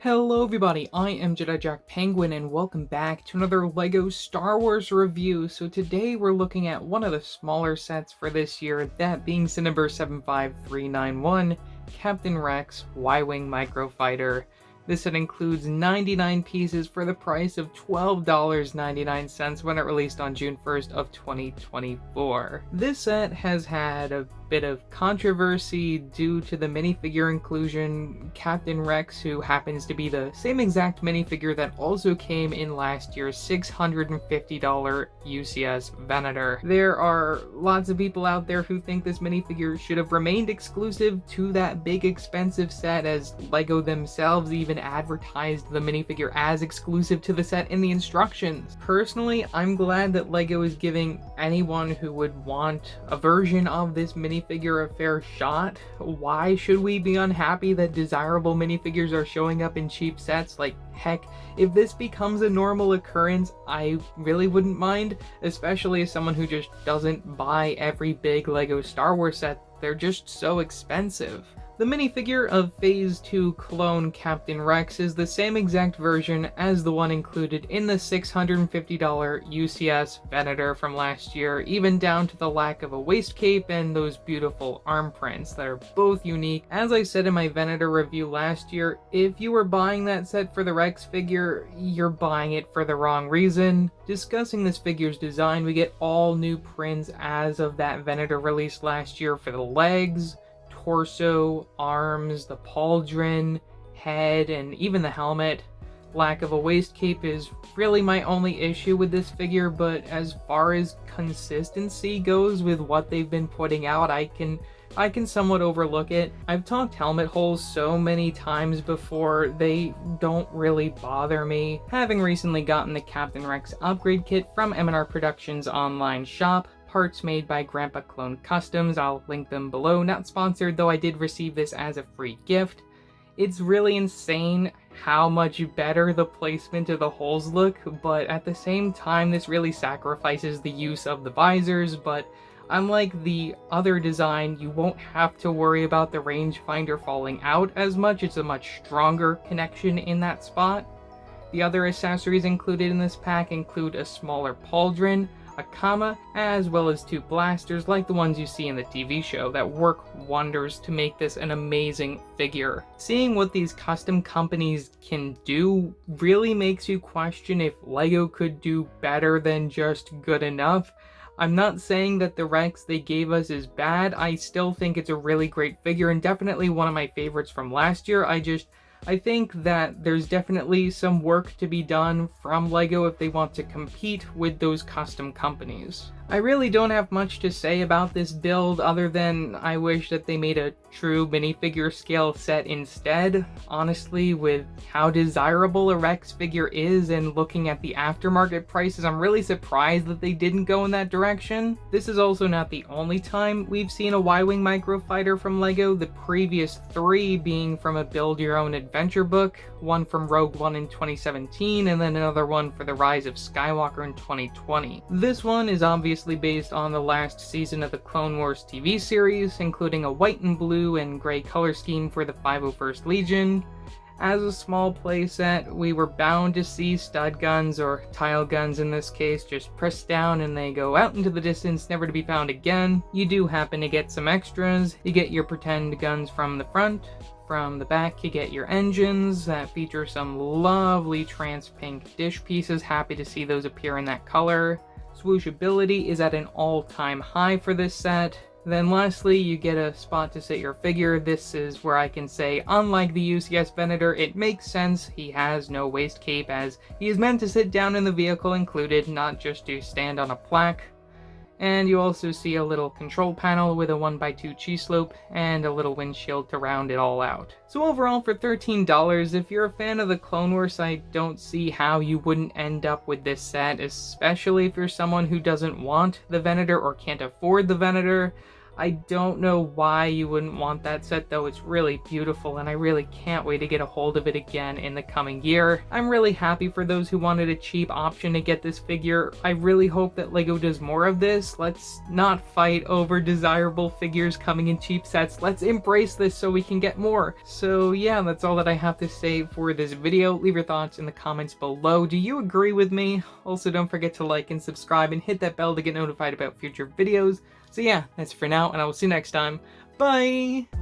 Hello everybody, I am Jedi Jack Penguin and welcome back to another LEGO Star Wars review. So today we're looking at one of the smaller sets for this year, that being set number 75391, Captain Rex Y-wing Microfighter. This set includes 99 pieces for the price of $12.99 when it released on June 1st of 2024. This set has had a bit of controversy due to the minifigure inclusion. Captain Rex, who happens to be the same exact minifigure that also came in last year's $650 UCS Venator. There are lots of people out there who think this minifigure should have remained exclusive to that big expensive set, as LEGO themselves even advertised the minifigure as exclusive to the set in the instructions. Personally, I'm glad that LEGO is giving anyone who would want a version of this minifigure a fair shot. Why should we be unhappy that desirable minifigures are showing up in cheap sets? Like, heck, if this becomes a normal occurrence, I really wouldn't mind, especially as someone who just doesn't buy every big LEGO Star Wars set. They're just so expensive. The minifigure of Phase 2 clone Captain Rex is the same exact version as the one included in the $650 UCS Venator from last year, even down to the lack of a waist cape and those beautiful arm prints that are both unique. As I said in my Venator review last year, if you were buying that set for the Rex figure, you're buying it for the wrong reason. Discussing this figure's design, we get all new prints as of that Venator released last year for the legs, torso, arms, the pauldron, head, and even the helmet. Lack of a waist cape is really my only issue with this figure, but as far as consistency goes with what they've been putting out, I can somewhat overlook it. I've talked helmet holes so many times before, they don't really bother me. Having recently gotten the Captain Rex upgrade kit from M&RProductions online shop, parts made by Grandpa Clone Customs, I'll link them below, not sponsored, though I did receive this as a free gift. It's really insane how much better the placement of the holes look, but at the same time this really sacrifices the use of the visors. But unlike the other design, you won't have to worry about the rangefinder falling out as much. It's a much stronger connection in that spot. The other accessories included in this pack include a smaller pauldron, a comma, as well as two blasters like the ones you see in the TV show that work wonders to make this an amazing figure. Seeing what these custom companies can do really makes you question if LEGO could do better than just good enough. I'm not saying that the Rex they gave us is bad. I still think it's a really great figure and definitely one of my favorites from last year. I think that there's definitely some work to be done from LEGO if they want to compete with those custom companies. I really don't have much to say about this build other than I wish that they made a true minifigure scale set instead. Honestly, with how desirable a Rex figure is and looking at the aftermarket prices, I'm really surprised that they didn't go in that direction. This is also not the only time we've seen a Y-wing Microfighter from LEGO, the previous three being from a Build Your Own Adventure book, one from Rogue One in 2017, and then another one for The Rise of Skywalker in 2020. This one is obviously based on the last season of the Clone Wars TV series, including a white and blue and gray color scheme for the 501st Legion. As a small playset, we were bound to see stud guns, or tile guns in this case, just pressed down and they go out into the distance, never to be found again. You do happen to get some extras. You get your pretend guns from the front. From the back, you get your engines that feature some lovely trans pink dish pieces. Happy to see those appear in that color. Swooshability is at an all-time high for this set. Then lastly, you get a spot to sit your figure. This is where I can say, unlike the UCS Venator, it makes sense he has no waist cape, as he is meant to sit down in the vehicle included, not just to stand on a plaque. And you also see a little control panel with a 1x2 Chi-slope and a little windshield to round it all out. So overall, for $13, if you're a fan of the Clone Wars, I don't see how you wouldn't end up with this set, especially if you're someone who doesn't want the Venator or can't afford the Venator. I don't know why you wouldn't want that set though. It's really beautiful and I really can't wait to get a hold of it again in the coming year. I'm really happy for those who wanted a cheap option to get this figure. I really hope that LEGO does more of this. Let's not fight over desirable figures coming in cheap sets. Let's embrace this so we can get more. So yeah, that's all that I have to say for this video. Leave your thoughts in the comments below. Do you agree with me? Also, don't forget to like and subscribe and hit that bell to get notified about future videos. So yeah, that's for now, and I will see you next time. Bye!